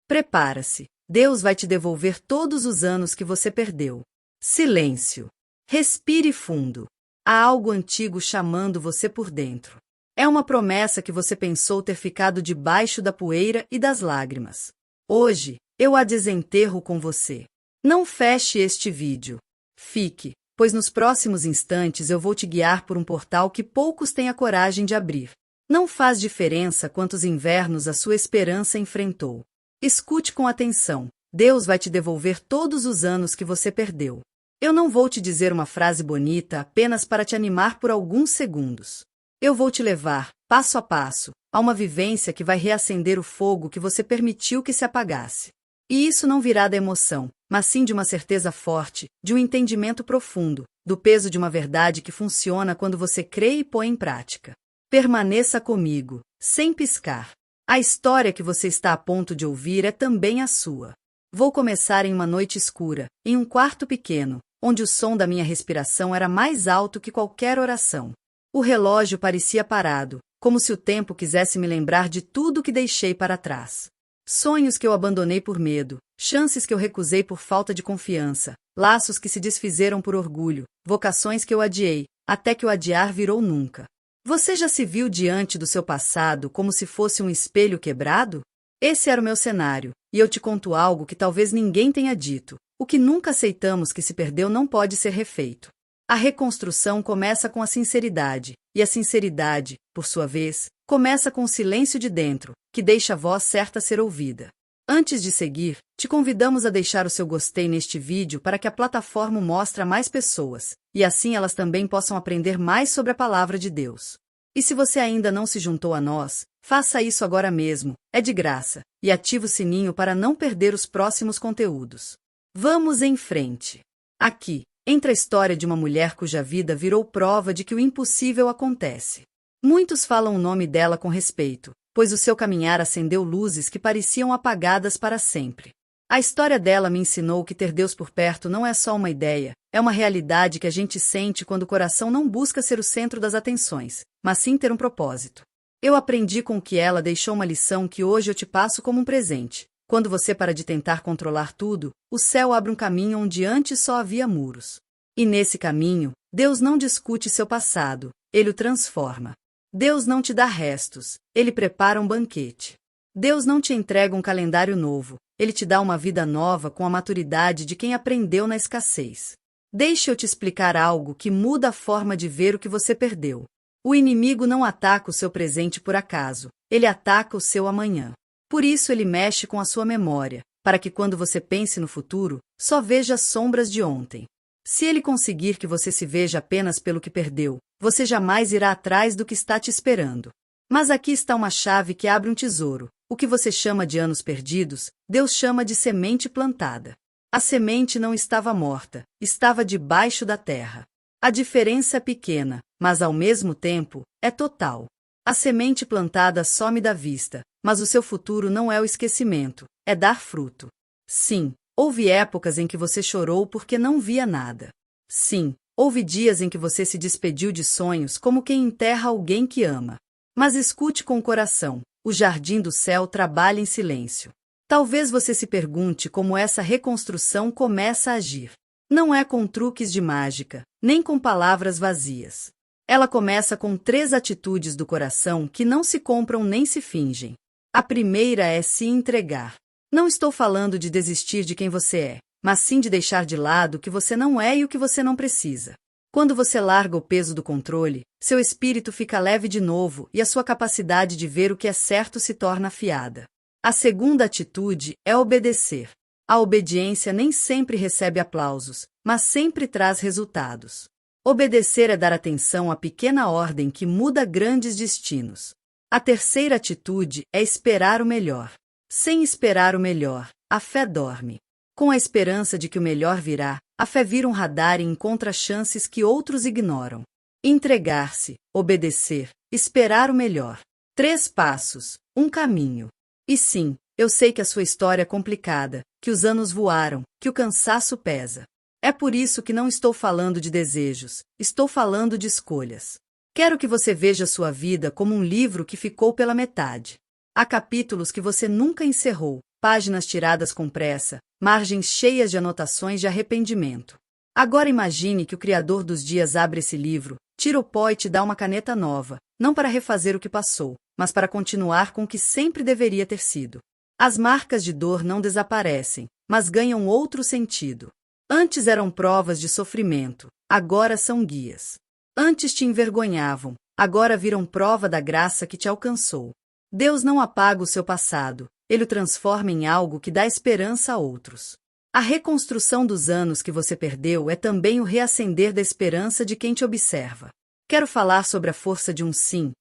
Prepara-se. Deus vai te devolver todos os anos que você perdeu. Silêncio. Respire fundo. Há algo antigo chamando você por dentro. É uma promessa que você pensou ter ficado debaixo da poeira e das lágrimas. Hoje, eu a desenterro com você. Não feche este vídeo. Fique, pois nos próximos instantes eu vou te guiar por um portal que poucos têm a coragem de abrir. Não faz diferença quantos invernos a sua esperança enfrentou. Escute com atenção. Deus vai te devolver todos os anos que você perdeu. Eu não vou te dizer uma frase bonita apenas para te animar por alguns segundos. Eu vou te levar, passo a passo, a uma vivência que vai reacender o fogo que você permitiu que se apagasse. E isso não virá da emoção, mas sim de uma certeza forte, de um entendimento profundo, do peso de uma verdade que funciona quando você crê e põe em prática. Permaneça comigo, sem piscar. A história que você está a ponto de ouvir é também a sua. Vou começar em uma noite escura, em um quarto pequeno, onde o som da minha respiração era mais alto que qualquer oração. O relógio parecia parado, como se o tempo quisesse me lembrar de tudo que deixei para trás. Sonhos que eu abandonei por medo, chances que eu recusei por falta de confiança, laços que se desfizeram por orgulho, vocações que eu adiei, até que o adiar virou nunca. Você já se viu diante do seu passado como se fosse um espelho quebrado? Esse era o meu cenário, e eu te conto algo que talvez ninguém tenha dito. O que nunca aceitamos que se perdeu não pode ser refeito. A reconstrução começa com a sinceridade, e a sinceridade, por sua vez, começa com o silêncio de dentro, que deixa a voz certa ser ouvida. Antes de seguir, te convidamos a deixar o seu gostei neste vídeo para que a plataforma o mostre a mais pessoas, e assim elas também possam aprender mais sobre a palavra de Deus. E se você ainda não se juntou a nós, faça isso agora mesmo, é de graça, e ative o sininho para não perder os próximos conteúdos. Vamos em frente. Aqui, entra a história de uma mulher cuja vida virou prova de que o impossível acontece. Muitos falam o nome dela com respeito, pois o seu caminhar acendeu luzes que pareciam apagadas para sempre. A história dela me ensinou que ter Deus por perto não é só uma ideia, é uma realidade que a gente sente quando o coração não busca ser o centro das atenções, mas sim ter um propósito. Eu aprendi com que ela deixou uma lição que hoje eu te passo como um presente. Quando você para de tentar controlar tudo, o céu abre um caminho onde antes só havia muros. E nesse caminho, Deus não discute seu passado, Ele o transforma. Deus não te dá restos, Ele prepara um banquete. Deus não te entrega um calendário novo, Ele te dá uma vida nova com a maturidade de quem aprendeu na escassez. Deixe eu te explicar algo que muda a forma de ver o que você perdeu. O inimigo não ataca o seu presente por acaso, ele ataca o seu amanhã. Por isso ele mexe com a sua memória, para que quando você pense no futuro, só veja as sombras de ontem. Se ele conseguir que você se veja apenas pelo que perdeu, você jamais irá atrás do que está te esperando. Mas aqui está uma chave que abre um tesouro. O que você chama de anos perdidos, Deus chama de semente plantada. A semente não estava morta, estava debaixo da terra. A diferença é pequena, mas ao mesmo tempo, é total. A semente plantada some da vista, mas o seu futuro não é o esquecimento, é dar fruto. Sim, houve épocas em que você chorou porque não via nada. Sim, houve dias em que você se despediu de sonhos como quem enterra alguém que ama. Mas escute com o coração, o jardim do céu trabalha em silêncio. Talvez você se pergunte como essa reconstrução começa a agir. Não é com truques de mágica, nem com palavras vazias. Ela começa com 3 atitudes do coração que não se compram nem se fingem. A primeira é se entregar. Não estou falando de desistir de quem você é, mas sim de deixar de lado o que você não é e o que você não precisa. Quando você larga o peso do controle, seu espírito fica leve de novo e a sua capacidade de ver o que é certo se torna afiada. A segunda atitude é obedecer. A obediência nem sempre recebe aplausos, mas sempre traz resultados. Obedecer é dar atenção à pequena ordem que muda grandes destinos. A terceira atitude é esperar o melhor. Sem esperar o melhor, a fé dorme. Com a esperança de que o melhor virá, a fé vira um radar e encontra chances que outros ignoram. Entregar-se, obedecer, esperar o melhor. 3 passos, um caminho. E sim, eu sei que a sua história é complicada, que os anos voaram, que o cansaço pesa. É por isso que não estou falando de desejos, estou falando de escolhas. Quero que você veja sua vida como um livro que ficou pela metade. Há capítulos que você nunca encerrou, páginas tiradas com pressa, margens cheias de anotações de arrependimento. Agora imagine que o Criador dos dias abre esse livro, tira o pó e te dá uma caneta nova, não para refazer o que passou, mas para continuar com o que sempre deveria ter sido. As marcas de dor não desaparecem, mas ganham outro sentido. Antes eram provas de sofrimento, agora são guias. Antes te envergonhavam, agora viram prova da graça que te alcançou. Deus não apaga o seu passado, Ele o transforma em algo que dá esperança a outros. A reconstrução dos anos que você perdeu é também o reacender da esperança de quem te observa. Quero falar sobre a força de um sim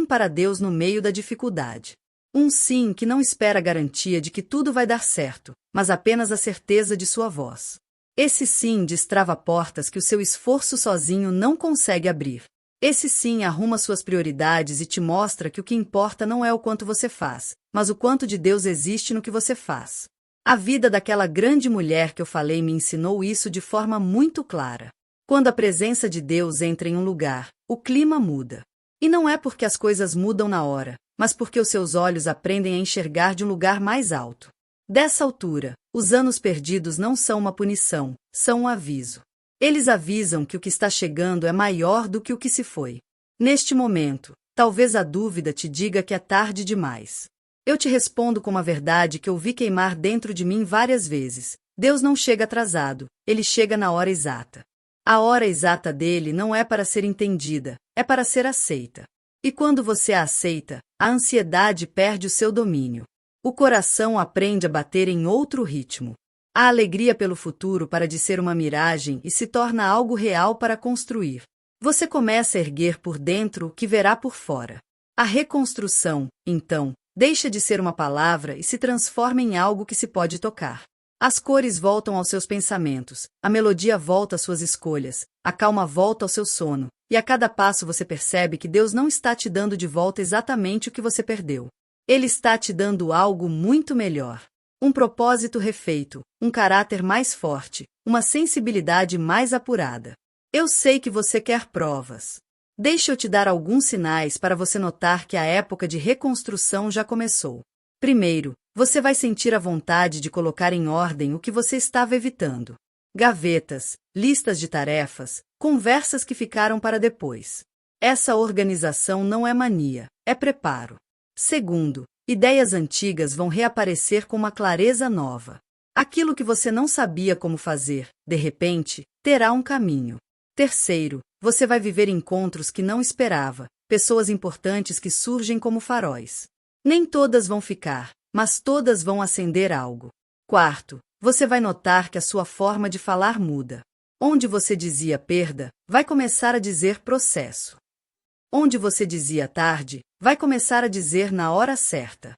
para Deus no meio da dificuldade. Um sim que não espera a garantia de que tudo vai dar certo, mas apenas a certeza de sua voz. Esse sim destrava portas que o seu esforço sozinho não consegue abrir. Esse sim arruma suas prioridades e te mostra que o que importa não é o quanto você faz, mas o quanto de Deus existe no que você faz. A vida daquela grande mulher que eu falei me ensinou isso de forma muito clara. Quando a presença de Deus entra em um lugar, o clima muda. E não é porque as coisas mudam na hora, mas porque os seus olhos aprendem a enxergar de um lugar mais alto. Dessa altura, os anos perdidos não são uma punição, são um aviso. Eles avisam que o que está chegando é maior do que o que se foi. Neste momento, talvez a dúvida te diga que é tarde demais. Eu te respondo com uma verdade que eu vi queimar dentro de mim várias vezes. Deus não chega atrasado, Ele chega na hora exata. A hora exata dele não é para ser entendida, é para ser aceita. E quando você a aceita, a ansiedade perde o seu domínio. O coração aprende a bater em outro ritmo. A alegria pelo futuro para de ser uma miragem e se torna algo real para construir. Você começa a erguer por dentro o que verá por fora. A reconstrução, então, deixa de ser uma palavra e se transforma em algo que se pode tocar. As cores voltam aos seus pensamentos, a melodia volta às suas escolhas, a calma volta ao seu sono, e a cada passo você percebe que Deus não está te dando de volta exatamente o que você perdeu. Ele está te dando algo muito melhor. Um propósito refeito, um caráter mais forte, uma sensibilidade mais apurada. Eu sei que você quer provas. Deixa eu te dar alguns sinais para você notar que a época de reconstrução já começou. Primeiro, você vai sentir a vontade de colocar em ordem o que você estava evitando. Gavetas, listas de tarefas, conversas que ficaram para depois. Essa organização não é mania, é preparo. Segundo, ideias antigas vão reaparecer com uma clareza nova. Aquilo que você não sabia como fazer, de repente, terá um caminho. Terceiro, você vai viver encontros que não esperava, pessoas importantes que surgem como faróis. Nem todas vão ficar, mas todas vão acender algo. Quarto, você vai notar que a sua forma de falar muda. Onde você dizia perda, vai começar a dizer processo. Onde você dizia tarde, vai começar a dizer na hora certa.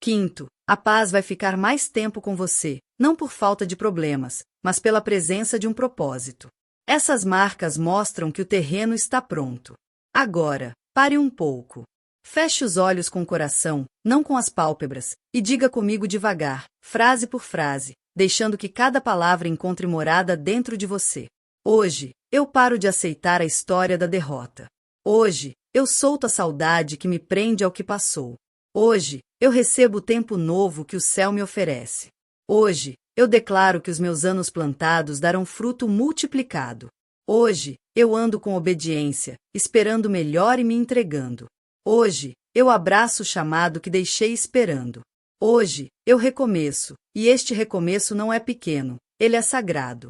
Quinto, a paz vai ficar mais tempo com você, não por falta de problemas, mas pela presença de um propósito. Essas marcas mostram que o terreno está pronto. Agora, pare um pouco. Feche os olhos com o coração, não com as pálpebras, e diga comigo devagar, frase por frase, deixando que cada palavra encontre morada dentro de você. Hoje, eu paro de aceitar a história da derrota. Hoje, eu solto a saudade que me prende ao que passou. Hoje, eu recebo o tempo novo que o céu me oferece. Hoje, eu declaro que os meus anos plantados darão fruto multiplicado. Hoje, eu ando com obediência, esperando o melhor e me entregando. Hoje, eu abraço o chamado que deixei esperando. Hoje, eu recomeço, e este recomeço não é pequeno, ele é sagrado.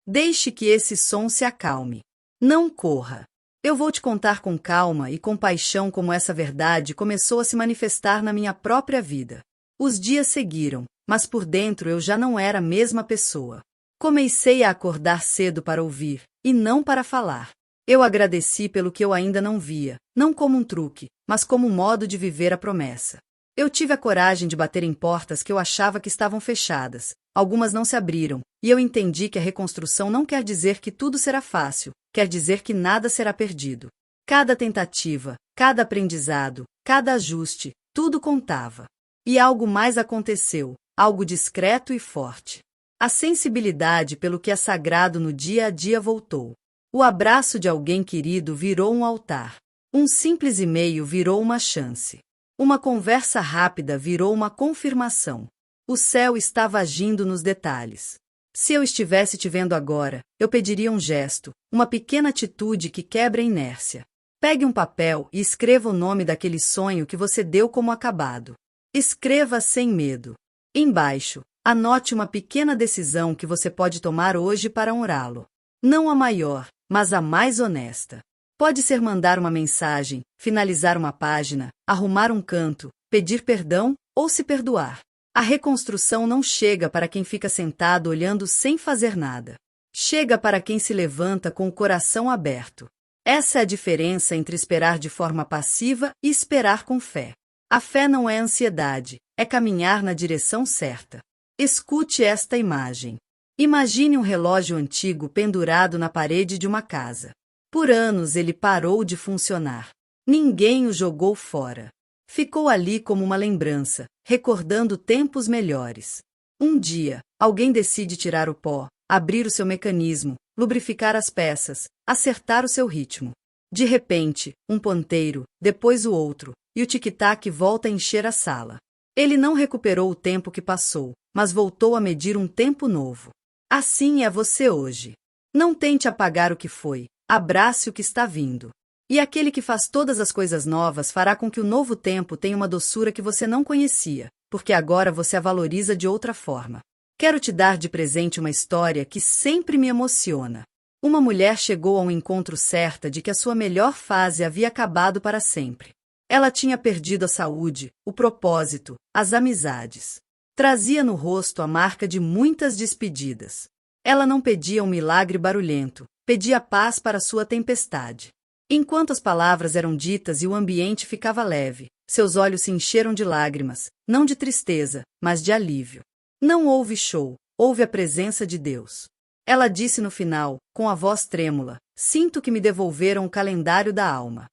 Deixe que esse som se acalme. Não corra. Eu vou te contar com calma e com paixão como essa verdade começou a se manifestar na minha própria vida. Os dias seguiram, mas por dentro eu já não era a mesma pessoa. Comecei a acordar cedo para ouvir, e não para falar. Eu agradeci pelo que eu ainda não via, não como um truque, mas como um modo de viver a promessa. Eu tive a coragem de bater em portas que eu achava que estavam fechadas. Algumas não se abriram, e eu entendi que a reconstrução não quer dizer que tudo será fácil, quer dizer que nada será perdido. Cada tentativa, cada aprendizado, cada ajuste, tudo contava. E algo mais aconteceu, algo discreto e forte. A sensibilidade pelo que é sagrado no dia a dia voltou. O abraço de alguém querido virou um altar. Um simples e-mail virou uma chance. Uma conversa rápida virou uma confirmação. O céu estava agindo nos detalhes. Se eu estivesse te vendo agora, eu pediria um gesto, uma pequena atitude que quebra a inércia. Pegue um papel e escreva o nome daquele sonho que você deu como acabado. Escreva sem medo. Embaixo, anote uma pequena decisão que você pode tomar hoje para honrá-lo. Não a maior, mas a mais honesta. Pode ser mandar uma mensagem, finalizar uma página, arrumar um canto, pedir perdão ou se perdoar. A reconstrução não chega para quem fica sentado olhando sem fazer nada. Chega para quem se levanta com o coração aberto. Essa é a diferença entre esperar de forma passiva e esperar com fé. A fé não é ansiedade, é caminhar na direção certa. Escute esta imagem. Imagine um relógio antigo pendurado na parede de uma casa. Por anos ele parou de funcionar. Ninguém o jogou fora. Ficou ali como uma lembrança, recordando tempos melhores. Um dia, alguém decide tirar o pó, abrir o seu mecanismo, lubrificar as peças, acertar o seu ritmo. De repente, um ponteiro, depois o outro, e o tic-tac volta a encher a sala. Ele não recuperou o tempo que passou, mas voltou a medir um tempo novo. Assim é você hoje. Não tente apagar o que foi, abrace o que está vindo. E aquele que faz todas as coisas novas fará com que o novo tempo tenha uma doçura que você não conhecia, porque agora você a valoriza de outra forma. Quero te dar de presente uma história que sempre me emociona. Uma mulher chegou a um encontro certa de que a sua melhor fase havia acabado para sempre. Ela tinha perdido a saúde, o propósito, as amizades. Trazia no rosto a marca de muitas despedidas. Ela não pedia um milagre barulhento, pedia paz para sua tempestade. Enquanto as palavras eram ditas e o ambiente ficava leve, seus olhos se encheram de lágrimas, não de tristeza, mas de alívio. Não houve show, houve a presença de Deus. Ela disse no final, com a voz trêmula: "Sinto que me devolveram o calendário da alma."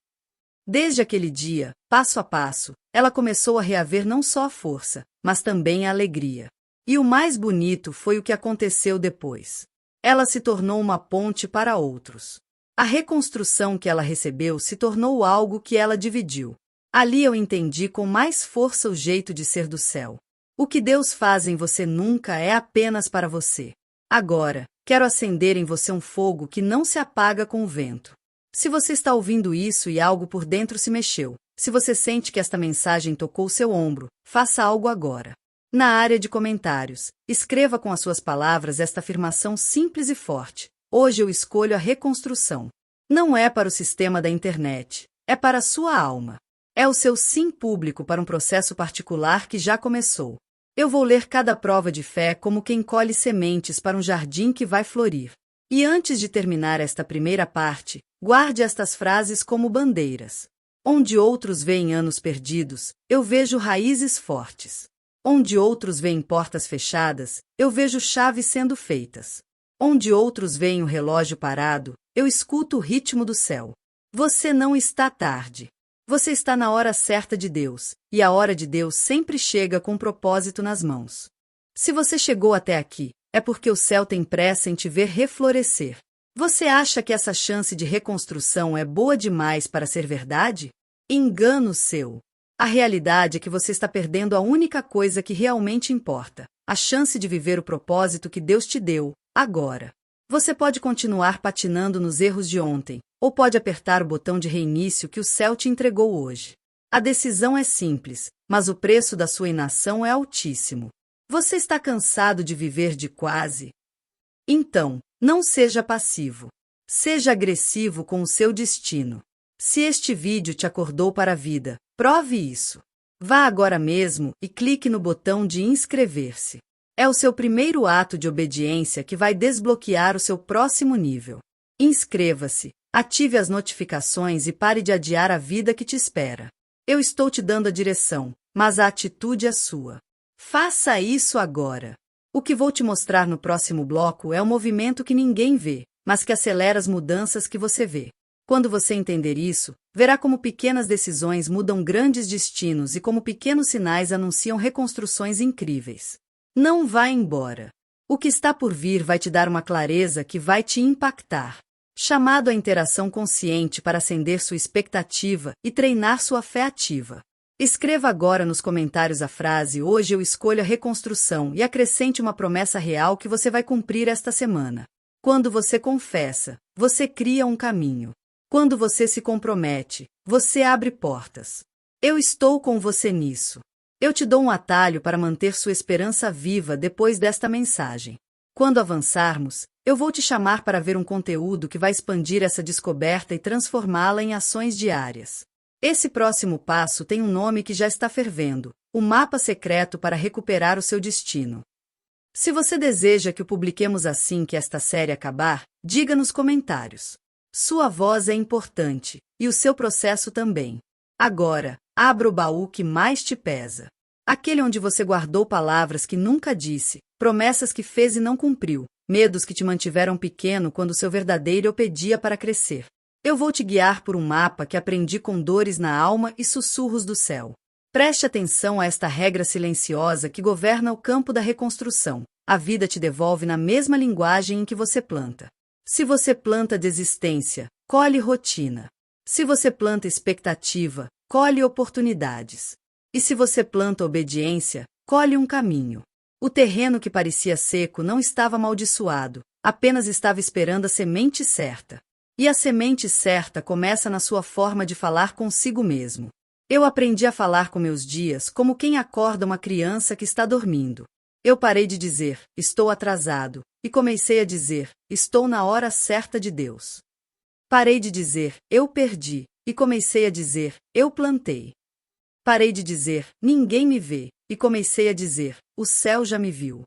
Desde aquele dia, passo a passo, ela começou a reaver não só a força, mas também a alegria. E o mais bonito foi o que aconteceu depois. Ela se tornou uma ponte para outros. A reconstrução que ela recebeu se tornou algo que ela dividiu. Ali eu entendi com mais força o jeito de ser do céu. O que Deus faz em você nunca é apenas para você. Agora, quero acender em você um fogo que não se apaga com o vento. Se você está ouvindo isso e algo por dentro se mexeu, se você sente que esta mensagem tocou seu ombro, faça algo agora. Na área de comentários, escreva com as suas palavras esta afirmação simples e forte: "Hoje eu escolho a reconstrução." Não é para o sistema da internet, é para a sua alma. É o seu sim público para um processo particular que já começou. Eu vou ler cada prova de fé como quem colhe sementes para um jardim que vai florir. E antes de terminar esta primeira parte, guarde estas frases como bandeiras. Onde outros veem anos perdidos, eu vejo raízes fortes. Onde outros veem portas fechadas, eu vejo chaves sendo feitas. Onde outros veem o relógio parado, eu escuto o ritmo do céu. Você não está tarde. Você está na hora certa de Deus, e a hora de Deus sempre chega com um propósito nas mãos. Se você chegou até aqui, é porque o céu tem pressa em te ver reflorescer. Você acha que essa chance de reconstrução é boa demais para ser verdade? Engano seu. A realidade é que você está perdendo a única coisa que realmente importa, a chance de viver o propósito que Deus te deu, agora. Você pode continuar patinando nos erros de ontem, ou pode apertar o botão de reinício que o céu te entregou hoje. A decisão é simples, mas o preço da sua inação é altíssimo. Você está cansado de viver de quase? Então, não seja passivo. Seja agressivo com o seu destino. Se este vídeo te acordou para a vida, prove isso. Vá agora mesmo e clique no botão de inscrever-se. É o seu primeiro ato de obediência que vai desbloquear o seu próximo nível. Inscreva-se, ative as notificações e pare de adiar a vida que te espera. Eu estou te dando a direção, mas a atitude é sua. Faça isso agora. O que vou te mostrar no próximo bloco é o movimento que ninguém vê, mas que acelera as mudanças que você vê. Quando você entender isso, verá como pequenas decisões mudam grandes destinos e como pequenos sinais anunciam reconstruções incríveis. Não vá embora. O que está por vir vai te dar uma clareza que vai te impactar. Chamado à interação consciente para acender sua expectativa e treinar sua fé ativa. Escreva agora nos comentários a frase "Hoje eu escolho a reconstrução" e acrescente uma promessa real que você vai cumprir esta semana. Quando você confessa, você cria um caminho. Quando você se compromete, você abre portas. Eu estou com você nisso. Eu te dou um atalho para manter sua esperança viva depois desta mensagem. Quando avançarmos, eu vou te chamar para ver um conteúdo que vai expandir essa descoberta e transformá-la em ações diárias. Esse próximo passo tem um nome que já está fervendo: o mapa secreto para recuperar o seu destino. Se você deseja que o publiquemos assim que esta série acabar, diga nos comentários. Sua voz é importante, e o seu processo também. Agora, abra o baú que mais te pesa. Aquele onde você guardou palavras que nunca disse, promessas que fez e não cumpriu, medos que te mantiveram pequeno quando seu verdadeiro eu pedia para crescer. Eu vou te guiar por um mapa que aprendi com dores na alma e sussurros do céu. Preste atenção a esta regra silenciosa que governa o campo da reconstrução. A vida te devolve na mesma linguagem em que você planta. Se você planta desistência, colhe rotina. Se você planta expectativa, colhe oportunidades. E se você planta obediência, colhe um caminho. O terreno que parecia seco não estava amaldiçoado, apenas estava esperando a semente certa. E a semente certa começa na sua forma de falar consigo mesmo. Eu aprendi a falar com meus dias como quem acorda uma criança que está dormindo. Eu parei de dizer, estou atrasado, e comecei a dizer, estou na hora certa de Deus. Parei de dizer, eu perdi, e comecei a dizer, eu plantei. Parei de dizer, ninguém me vê, e comecei a dizer, o céu já me viu.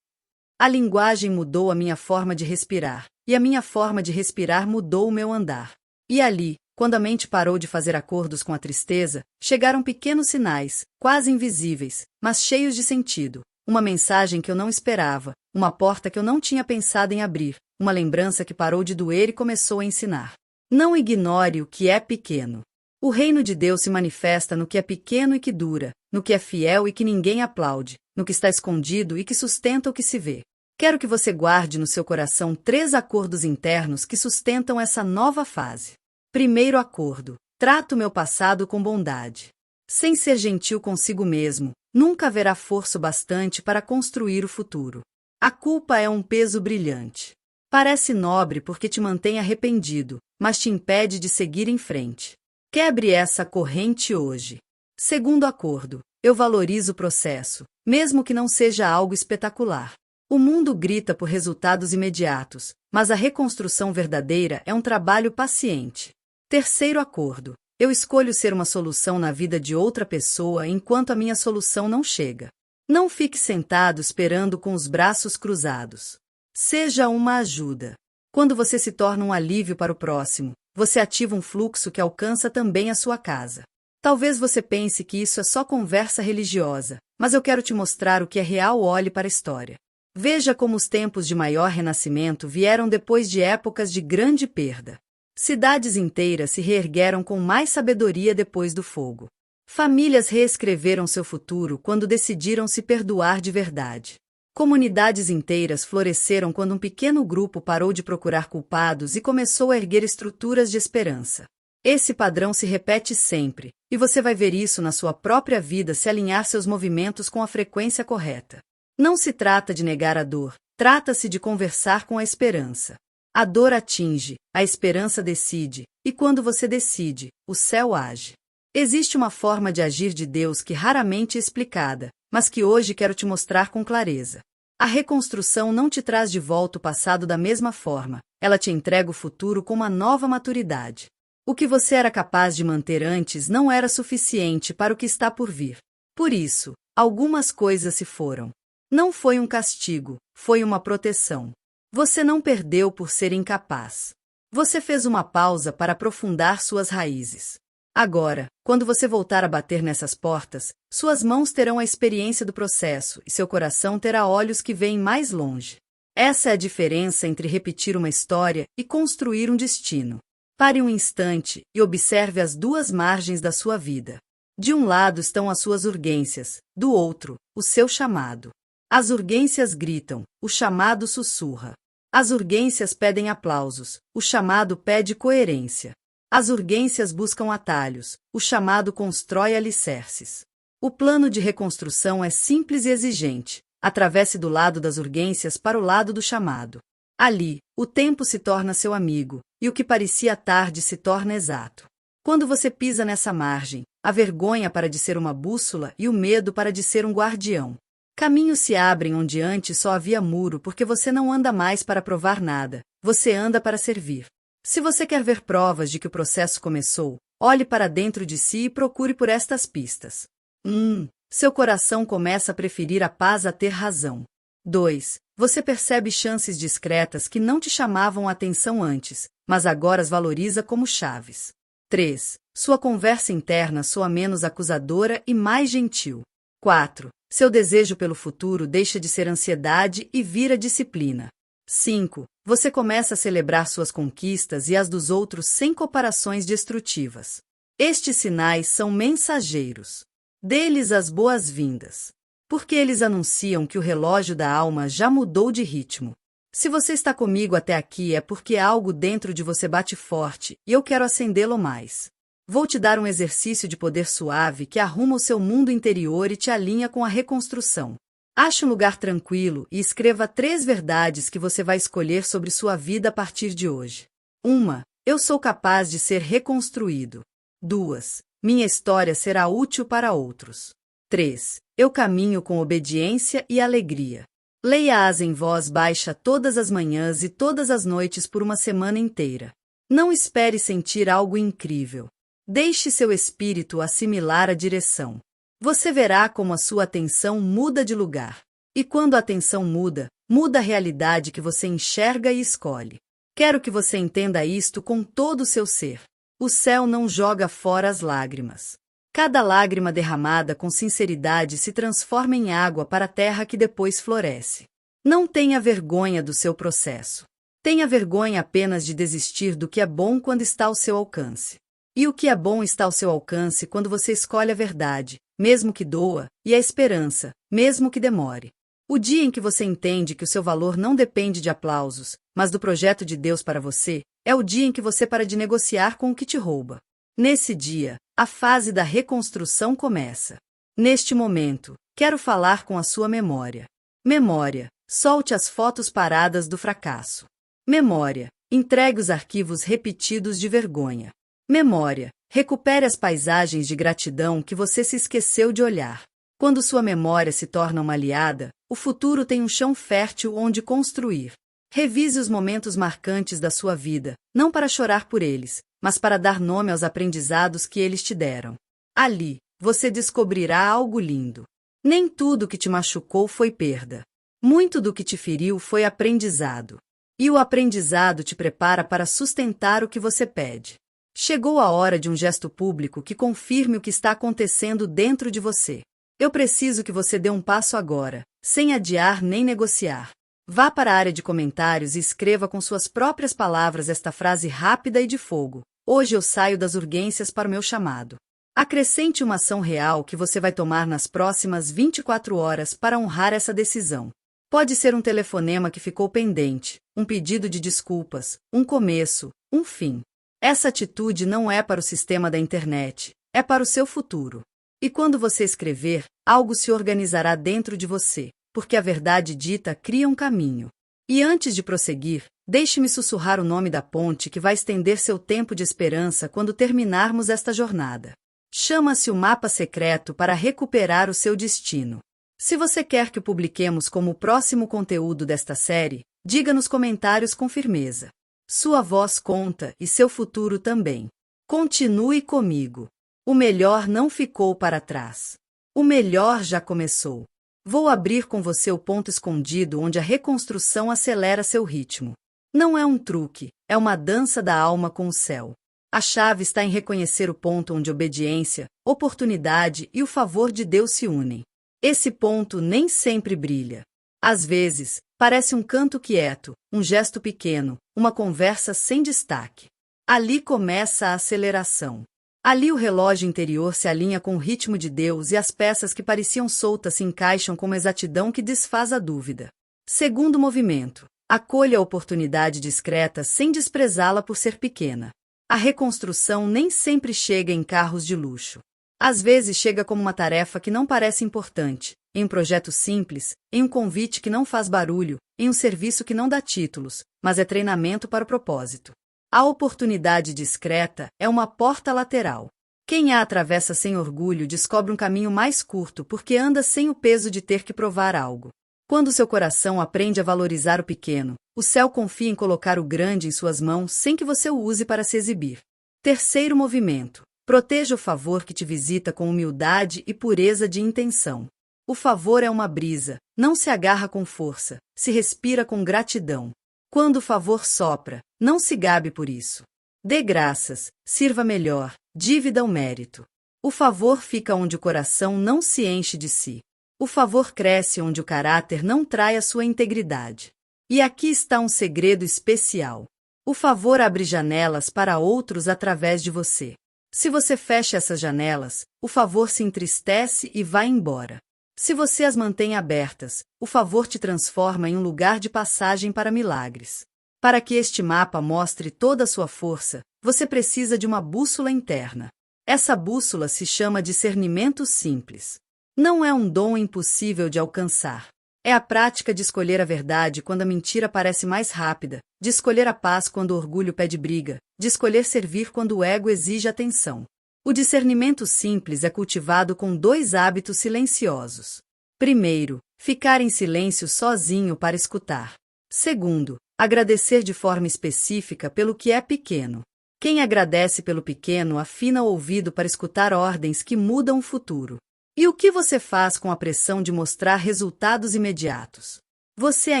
A linguagem mudou a minha forma de respirar, e a minha forma de respirar mudou o meu andar. E ali, quando a mente parou de fazer acordos com a tristeza, chegaram pequenos sinais, quase invisíveis, mas cheios de sentido. Uma mensagem que eu não esperava, uma porta que eu não tinha pensado em abrir, uma lembrança que parou de doer e começou a ensinar. Não ignore o que é pequeno. O reino de Deus se manifesta no que é pequeno e que dura, no que é fiel e que ninguém aplaude, no que está escondido e que sustenta o que se vê. Quero que você guarde no seu coração 3 acordos internos que sustentam essa nova fase. Primeiro acordo: trato meu passado com bondade. Sem ser gentil consigo mesmo, nunca haverá força bastante para construir o futuro. A culpa é um peso brilhante. Parece nobre porque te mantém arrependido, mas te impede de seguir em frente. Quebre essa corrente hoje. Segundo acordo: eu valorizo o processo, mesmo que não seja algo espetacular. O mundo grita por resultados imediatos, mas a reconstrução verdadeira é um trabalho paciente. Terceiro acordo: eu escolho ser uma solução na vida de outra pessoa enquanto a minha solução não chega. Não fique sentado esperando com os braços cruzados. Seja uma ajuda. Quando você se torna um alívio para o próximo, você ativa um fluxo que alcança também a sua casa. Talvez você pense que isso é só conversa religiosa, mas eu quero te mostrar o que é real. Olhe para a história. Veja como os tempos de maior renascimento vieram depois de épocas de grande perda. Cidades inteiras se reergueram com mais sabedoria depois do fogo. Famílias reescreveram seu futuro quando decidiram se perdoar de verdade. Comunidades inteiras floresceram quando um pequeno grupo parou de procurar culpados e começou a erguer estruturas de esperança. Esse padrão se repete sempre, e você vai ver isso na sua própria vida se alinhar seus movimentos com a frequência correta. Não se trata de negar a dor, trata-se de conversar com a esperança. A dor atinge, a esperança decide, e quando você decide, o céu age. Existe uma forma de agir de Deus que raramente é explicada, mas que hoje quero te mostrar com clareza. A reconstrução não te traz de volta o passado da mesma forma, ela te entrega o futuro com uma nova maturidade. O que você era capaz de manter antes não era suficiente para o que está por vir. Por isso, algumas coisas se foram. Não foi um castigo, foi uma proteção. Você não perdeu por ser incapaz. Você fez uma pausa para aprofundar suas raízes. Agora, quando você voltar a bater nessas portas, suas mãos terão a experiência do processo e seu coração terá olhos que veem mais longe. Essa é a diferença entre repetir uma história e construir um destino. Pare um instante e observe as 2 margens da sua vida. De um lado estão as suas urgências, do outro, o seu chamado. As urgências gritam, o chamado sussurra. As urgências pedem aplausos, o chamado pede coerência. As urgências buscam atalhos, o chamado constrói alicerces. O plano de reconstrução é simples e exigente. Atravesse do lado das urgências para o lado do chamado. Ali, o tempo se torna seu amigo, e o que parecia tarde se torna exato. Quando você pisa nessa margem, a vergonha para de ser uma bússola e o medo para de ser um guardião. Caminhos se abrem onde antes só havia muro porque você não anda mais para provar nada, você anda para servir. Se você quer ver provas de que o processo começou, olhe para dentro de si e procure por estas pistas. 1. Seu coração começa a preferir a paz a ter razão. 2. Você percebe chances discretas que não te chamavam a atenção antes, mas agora as valoriza como chaves. 3. Sua conversa interna soa menos acusadora e mais gentil. 4. Seu desejo pelo futuro deixa de ser ansiedade e vira disciplina. 5. Você começa a celebrar suas conquistas e as dos outros sem comparações destrutivas. Estes sinais são mensageiros. Dê-lhes as boas-vindas. Porque eles anunciam que o relógio da alma já mudou de ritmo. Se você está comigo até aqui é porque algo dentro de você bate forte e eu quero acendê-lo mais. Vou te dar um exercício de poder suave que arruma o seu mundo interior e te alinha com a reconstrução. Ache um lugar tranquilo e escreva 3 verdades que você vai escolher sobre sua vida a partir de hoje. 1. Eu sou capaz de ser reconstruído. 2. Minha história será útil para outros. 3. Eu caminho com obediência e alegria. Leia-as em voz baixa todas as manhãs e todas as noites por uma semana inteira. Não espere sentir algo incrível. Deixe seu espírito assimilar a direção. Você verá como a sua atenção muda de lugar. E quando a atenção muda, muda a realidade que você enxerga e escolhe. Quero que você entenda isto com todo o seu ser. O céu não joga fora as lágrimas. Cada lágrima derramada com sinceridade se transforma em água para a terra que depois floresce. Não tenha vergonha do seu processo. Tenha vergonha apenas de desistir do que é bom quando está ao seu alcance. E o que é bom está ao seu alcance quando você escolhe a verdade, mesmo que doa, e a esperança, mesmo que demore. O dia em que você entende que o seu valor não depende de aplausos, mas do projeto de Deus para você, é o dia em que você para de negociar com o que te rouba. Nesse dia, a fase da reconstrução começa. Neste momento, quero falar com a sua memória. Memória, solte as fotos paradas do fracasso. Memória, entregue os arquivos repetidos de vergonha. Memória, recupere as paisagens de gratidão que você se esqueceu de olhar. Quando sua memória se torna uma aliada, o futuro tem um chão fértil onde construir. Revise os momentos marcantes da sua vida, não para chorar por eles, mas para dar nome aos aprendizados que eles te deram. Ali, você descobrirá algo lindo. Nem tudo que te machucou foi perda. Muito do que te feriu foi aprendizado. E o aprendizado te prepara para sustentar o que você pede. Chegou a hora de um gesto público que confirme o que está acontecendo dentro de você. Eu preciso que você dê um passo agora, sem adiar nem negociar. Vá para a área de comentários e escreva com suas próprias palavras esta frase rápida e de fogo. Hoje eu saio das urgências para o meu chamado. Acrescente uma ação real que você vai tomar nas próximas 24 horas para honrar essa decisão. Pode ser um telefonema que ficou pendente, um pedido de desculpas, um começo, um fim. Essa atitude não é para o sistema da internet, é para o seu futuro. E quando você escrever, algo se organizará dentro de você, porque a verdade dita cria um caminho. E antes de prosseguir, deixe-me sussurrar o nome da ponte que vai estender seu tempo de esperança quando terminarmos esta jornada. Chama-se o Mapa Secreto para recuperar o seu destino. Se você quer que o publiquemos como o próximo conteúdo desta série, diga nos comentários com firmeza. Sua voz conta e seu futuro também. Continue comigo. O melhor não ficou para trás. O melhor já começou. Vou abrir com você o ponto escondido onde a reconstrução acelera seu ritmo. Não é um truque, é uma dança da alma com o céu. A chave está em reconhecer o ponto onde obediência, oportunidade e o favor de Deus se unem. Esse ponto nem sempre brilha. Às vezes, parece um canto quieto, um gesto pequeno, uma conversa sem destaque. Ali começa a aceleração. Ali o relógio interior se alinha com o ritmo de Deus e as peças que pareciam soltas se encaixam com uma exatidão que desfaz a dúvida. Segundo movimento, acolha a oportunidade discreta sem desprezá-la por ser pequena. A reconstrução nem sempre chega em carros de luxo. Às vezes chega como uma tarefa que não parece importante, em um projeto simples, em um convite que não faz barulho, em um serviço que não dá títulos, mas é treinamento para o propósito. A oportunidade discreta é uma porta lateral. Quem a atravessa sem orgulho descobre um caminho mais curto porque anda sem o peso de ter que provar algo. Quando seu coração aprende a valorizar o pequeno, o céu confia em colocar o grande em suas mãos sem que você o use para se exibir. Terceiro movimento. Proteja o favor que te visita com humildade e pureza de intenção. O favor é uma brisa, não se agarra com força, se respira com gratidão. Quando o favor sopra, não se gabe por isso. Dê graças, sirva melhor, dívida o mérito. O favor fica onde o coração não se enche de si. O favor cresce onde o caráter não trai a sua integridade. E aqui está um segredo especial. O favor abre janelas para outros através de você. Se você fecha essas janelas, o favor se entristece e vai embora. Se você as mantém abertas, o favor te transforma em um lugar de passagem para milagres. Para que este mapa mostre toda a sua força, você precisa de uma bússola interna. Essa bússola se chama discernimento simples. Não é um dom impossível de alcançar. É a prática de escolher a verdade quando a mentira parece mais rápida, de escolher a paz quando o orgulho pede briga, de escolher servir quando o ego exige atenção. O discernimento simples é cultivado com 2 hábitos silenciosos. Primeiro, ficar em silêncio sozinho para escutar. Segundo, agradecer de forma específica pelo que é pequeno. Quem agradece pelo pequeno afina o ouvido para escutar ordens que mudam o futuro. E o que você faz com a pressão de mostrar resultados imediatos? Você a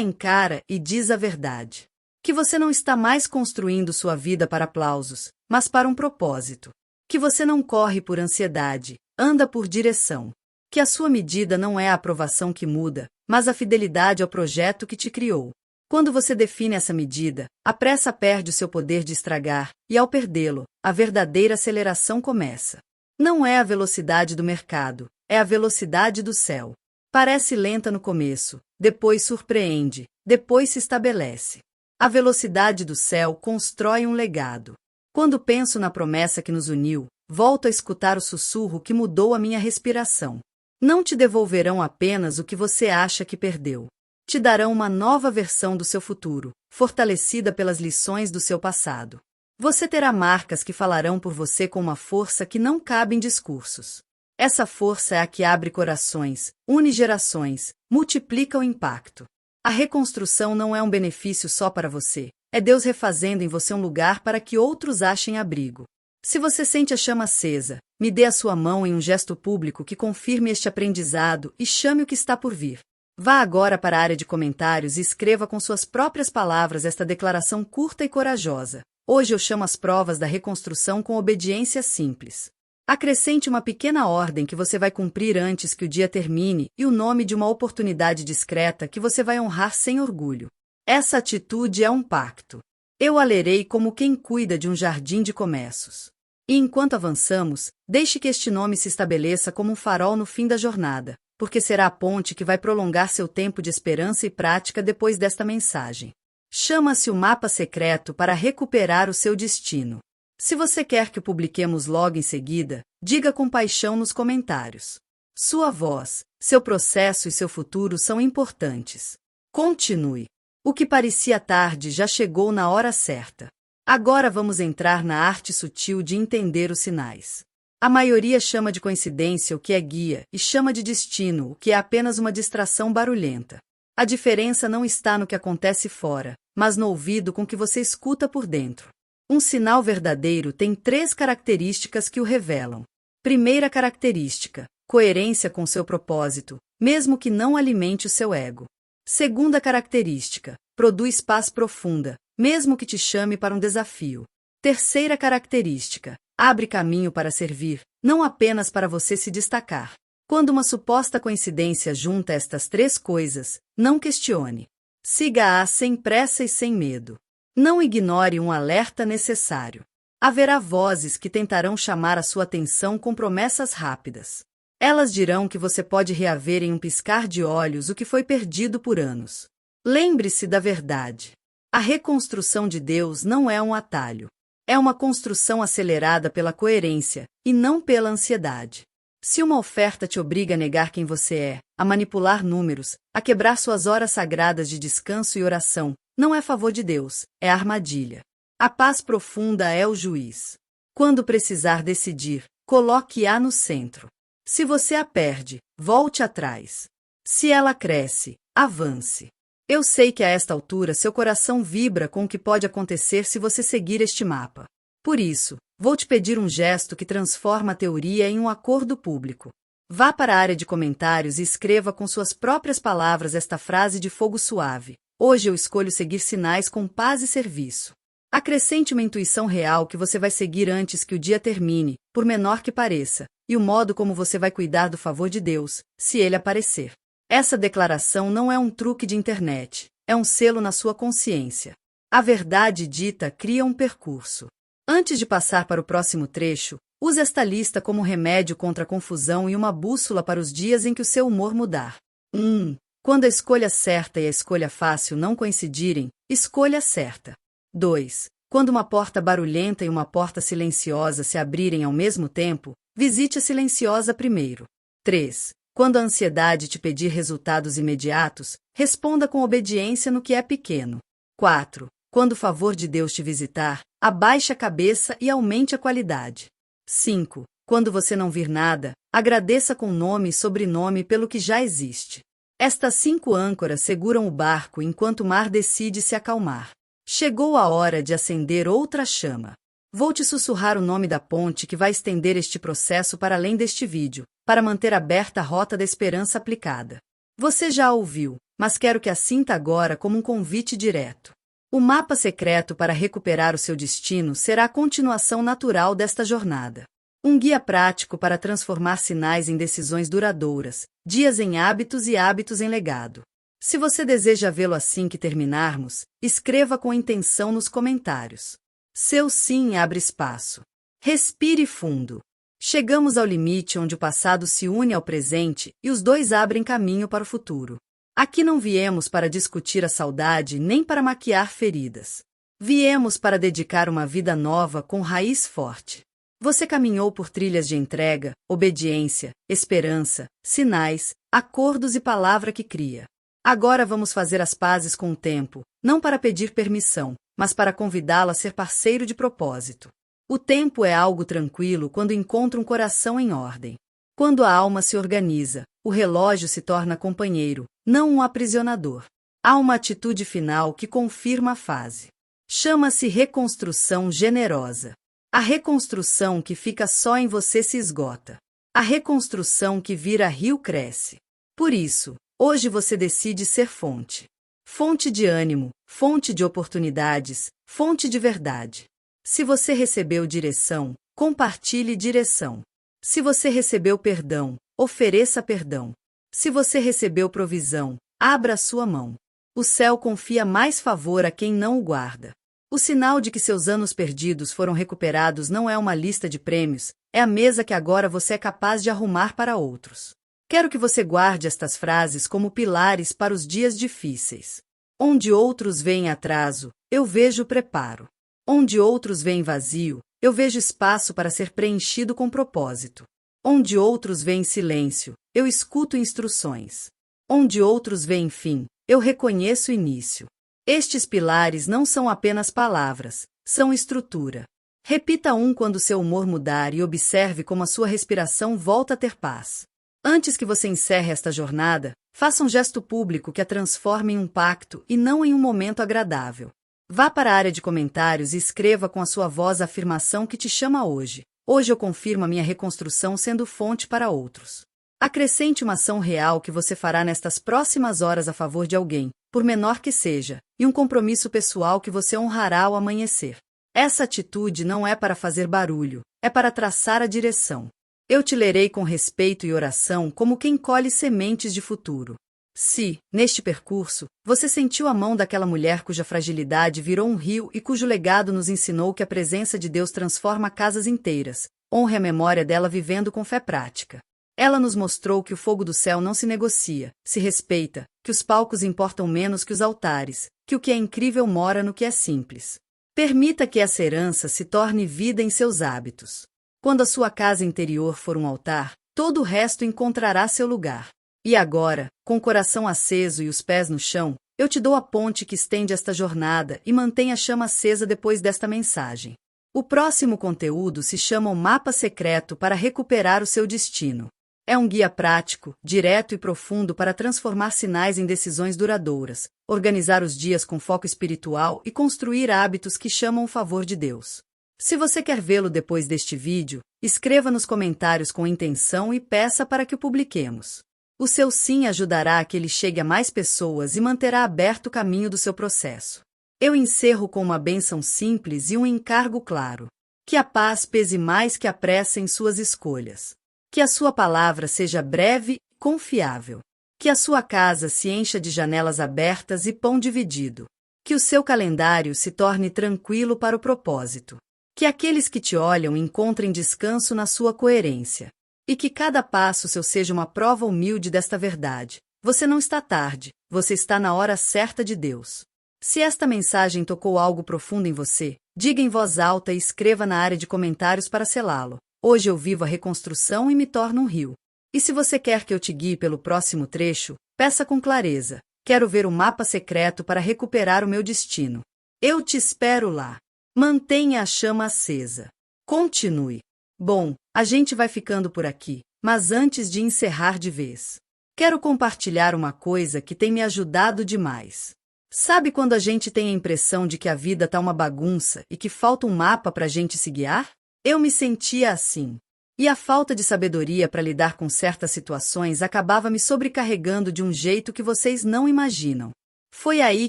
encara e diz a verdade. Que você não está mais construindo sua vida para aplausos, mas para um propósito. Que você não corre por ansiedade, anda por direção. Que a sua medida não é a aprovação que muda, mas a fidelidade ao projeto que te criou. Quando você define essa medida, a pressa perde o seu poder de estragar, e ao perdê-lo, a verdadeira aceleração começa. Não é a velocidade do mercado, é a velocidade do céu. Parece lenta no começo, depois surpreende, depois se estabelece. A velocidade do céu constrói um legado. Quando penso na promessa que nos uniu, volto a escutar o sussurro que mudou a minha respiração. Não te devolverão apenas o que você acha que perdeu. Te darão uma nova versão do seu futuro, fortalecida pelas lições do seu passado. Você terá marcas que falarão por você com uma força que não cabe em discursos. Essa força é a que abre corações, une gerações, multiplica o impacto. A reconstrução não é um benefício só para você, é Deus refazendo em você um lugar para que outros achem abrigo. Se você sente a chama acesa, me dê a sua mão em um gesto público que confirme este aprendizado e chame o que está por vir. Vá agora para a área de comentários e escreva com suas próprias palavras esta declaração curta e corajosa. Hoje eu chamo as provas da reconstrução com obediência simples. Acrescente uma pequena ordem que você vai cumprir antes que o dia termine e o nome de uma oportunidade discreta que você vai honrar sem orgulho. Essa atitude é um pacto. Eu a lerei como quem cuida de um jardim de começos. E enquanto avançamos, deixe que este nome se estabeleça como um farol no fim da jornada, porque será a ponte que vai prolongar seu tempo de esperança e prática depois desta mensagem. Chama-se o mapa secreto para recuperar o seu destino. Se você quer que o publiquemos logo em seguida, diga com paixão nos comentários. Sua voz, seu processo e seu futuro são importantes. Continue. O que parecia tarde já chegou na hora certa. Agora vamos entrar na arte sutil de entender os sinais. A maioria chama de coincidência o que é guia e chama de destino o que é apenas uma distração barulhenta. A diferença não está no que acontece fora, mas no ouvido com que você escuta por dentro. Um sinal verdadeiro tem 3 características que o revelam. Primeira característica, coerência com seu propósito, mesmo que não alimente o seu ego. Segunda característica, produz paz profunda, mesmo que te chame para um desafio. Terceira característica, abre caminho para servir, não apenas para você se destacar. Quando uma suposta coincidência junta estas 3 coisas, não questione. Siga-a sem pressa e sem medo. Não ignore um alerta necessário. Haverá vozes que tentarão chamar a sua atenção com promessas rápidas. Elas dirão que você pode reaver em um piscar de olhos o que foi perdido por anos. Lembre-se da verdade. A reconstrução de Deus não é um atalho. É uma construção acelerada pela coerência, e não pela ansiedade. Se uma oferta te obriga a negar quem você é, a manipular números, a quebrar suas horas sagradas de descanso e oração, não é favor de Deus, é armadilha. A paz profunda é o juiz. Quando precisar decidir, coloque-a no centro. Se você a perde, volte atrás. Se ela cresce, avance. Eu sei que a esta altura seu coração vibra com o que pode acontecer se você seguir este mapa. Por isso, vou te pedir um gesto que transforma a teoria em um acordo público. Vá para a área de comentários e escreva com suas próprias palavras esta frase de fogo suave. Hoje eu escolho seguir sinais com paz e serviço. Acrescente uma intuição real que você vai seguir antes que o dia termine, por menor que pareça, e o modo como você vai cuidar do favor de Deus, se ele aparecer. Essa declaração não é um truque de internet, é um selo na sua consciência. A verdade dita cria um percurso. Antes de passar para o próximo trecho, use esta lista como remédio contra a confusão e uma bússola para os dias em que o seu humor mudar. 1. Quando a escolha certa e a escolha fácil não coincidirem, escolha certa. 2. Quando uma porta barulhenta e uma porta silenciosa se abrirem ao mesmo tempo, visite a silenciosa primeiro. 3. Quando a ansiedade te pedir resultados imediatos, responda com obediência no que é pequeno. 4. Quando o favor de Deus te visitar, abaixe a cabeça e aumente a qualidade. 5. Quando você não vir nada, agradeça com nome e sobrenome pelo que já existe. Estas 5 âncoras seguram o barco enquanto o mar decide se acalmar. Chegou a hora de acender outra chama. Vou te sussurrar o nome da ponte que vai estender este processo para além deste vídeo, para manter aberta a rota da esperança aplicada. Você já a ouviu, mas quero que a sinta agora como um convite direto. O mapa secreto para recuperar o seu destino será a continuação natural desta jornada. Um guia prático para transformar sinais em decisões duradouras, dias em hábitos e hábitos em legado. Se você deseja vê-lo assim que terminarmos, escreva com intenção nos comentários. Seu sim abre espaço. Respire fundo. Chegamos ao limite onde o passado se une ao presente e os dois abrem caminho para o futuro. Aqui não viemos para discutir a saudade nem para maquiar feridas. Viemos para dedicar uma vida nova com raiz forte. Você caminhou por trilhas de entrega, obediência, esperança, sinais, acordos e palavra que cria. Agora vamos fazer as pazes com o tempo, não para pedir permissão, mas para convidá-lo a ser parceiro de propósito. O tempo é algo tranquilo quando encontra um coração em ordem. Quando a alma se organiza, o relógio se torna companheiro, não um aprisionador. Há uma atitude final que confirma a fase. Chama-se reconstrução generosa. A reconstrução que fica só em você se esgota. A reconstrução que vira rio cresce. Por isso, hoje você decide ser fonte. Fonte de ânimo, fonte de oportunidades, fonte de verdade. Se você recebeu direção, compartilhe direção. Se você recebeu perdão, ofereça perdão. Se você recebeu provisão, abra a sua mão. O céu confia mais favor a quem não o guarda. O sinal de que seus anos perdidos foram recuperados não é uma lista de prêmios, é a mesa que agora você é capaz de arrumar para outros. Quero que você guarde estas frases como pilares para os dias difíceis. Onde outros veem atraso, eu vejo preparo. Onde outros veem vazio, eu vejo espaço para ser preenchido com propósito. Onde outros veem silêncio, eu escuto instruções. Onde outros veem fim, eu reconheço início. Estes pilares não são apenas palavras, são estrutura. Repita um quando seu humor mudar e observe como a sua respiração volta a ter paz. Antes que você encerre esta jornada, faça um gesto público que a transforme em um pacto e não em um momento agradável. Vá para a área de comentários e escreva com a sua voz a afirmação que te chama hoje. Hoje eu confirmo a minha reconstrução sendo fonte para outros. Acrescente uma ação real que você fará nestas próximas horas a favor de alguém, por menor que seja, e um compromisso pessoal que você honrará ao amanhecer. Essa atitude não é para fazer barulho, é para traçar a direção. Eu te lerei com respeito e oração como quem colhe sementes de futuro. Se, neste percurso, você sentiu a mão daquela mulher cuja fragilidade virou um rio e cujo legado nos ensinou que a presença de Deus transforma casas inteiras, honre a memória dela vivendo com fé prática. Ela nos mostrou que o fogo do céu não se negocia, se respeita, que os palcos importam menos que os altares, que o que é incrível mora no que é simples. Permita que essa herança se torne vida em seus hábitos. Quando a sua casa interior for um altar, todo o resto encontrará seu lugar. E agora, com o coração aceso e os pés no chão, eu te dou a ponte que estende esta jornada e mantém a chama acesa depois desta mensagem. O próximo conteúdo se chama O Mapa Secreto para Recuperar o Seu Destino. É um guia prático, direto e profundo para transformar sinais em decisões duradouras, organizar os dias com foco espiritual e construir hábitos que chamam o favor de Deus. Se você quer vê-lo depois deste vídeo, escreva nos comentários com intenção e peça para que o publiquemos. O seu sim ajudará a que ele chegue a mais pessoas e manterá aberto o caminho do seu processo. Eu encerro com uma bênção simples e um encargo claro. Que a paz pese mais que a pressa em suas escolhas. Que a sua palavra seja breve e confiável. Que a sua casa se encha de janelas abertas e pão dividido. Que o seu calendário se torne tranquilo para o propósito. Que aqueles que te olham encontrem descanso na sua coerência. E que cada passo seu seja uma prova humilde desta verdade. Você não está tarde, você está na hora certa de Deus. Se esta mensagem tocou algo profundo em você, diga em voz alta e escreva na área de comentários para selá-lo. Hoje eu vivo a reconstrução e me torno um rio. E se você quer que eu te guie pelo próximo trecho, peça com clareza. Quero ver o mapa secreto para recuperar o meu destino. Eu te espero lá. Mantenha a chama acesa. Continue. Bom, a gente vai ficando por aqui, mas antes de encerrar de vez, quero compartilhar uma coisa que tem me ajudado demais. Sabe quando a gente tem a impressão de que a vida tá uma bagunça e que falta um mapa pra gente se guiar? Eu me sentia assim. E a falta de sabedoria para lidar com certas situações acabava me sobrecarregando de um jeito que vocês não imaginam. Foi aí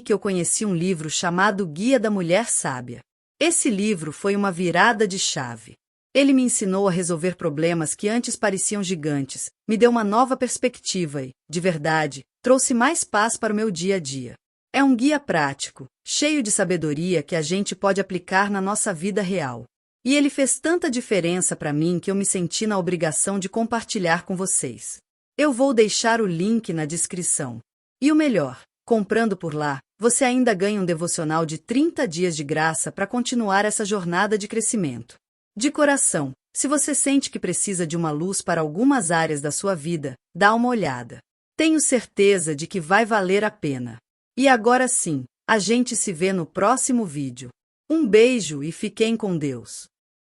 que eu conheci um livro chamado Guia da Mulher Sábia. Esse livro foi uma virada de chave. Ele me ensinou a resolver problemas que antes pareciam gigantes, me deu uma nova perspectiva e, de verdade, trouxe mais paz para o meu dia a dia. É um guia prático, cheio de sabedoria que a gente pode aplicar na nossa vida real. E ele fez tanta diferença para mim que eu me senti na obrigação de compartilhar com vocês. Eu vou deixar o link na descrição. E o melhor, comprando por lá, você ainda ganha um devocional de 30 dias de graça para continuar essa jornada de crescimento. De coração, se você sente que precisa de uma luz para algumas áreas da sua vida, dá uma olhada. Tenho certeza de que vai valer a pena. E agora sim, a gente se vê no próximo vídeo. Um beijo e fiquem com Deus.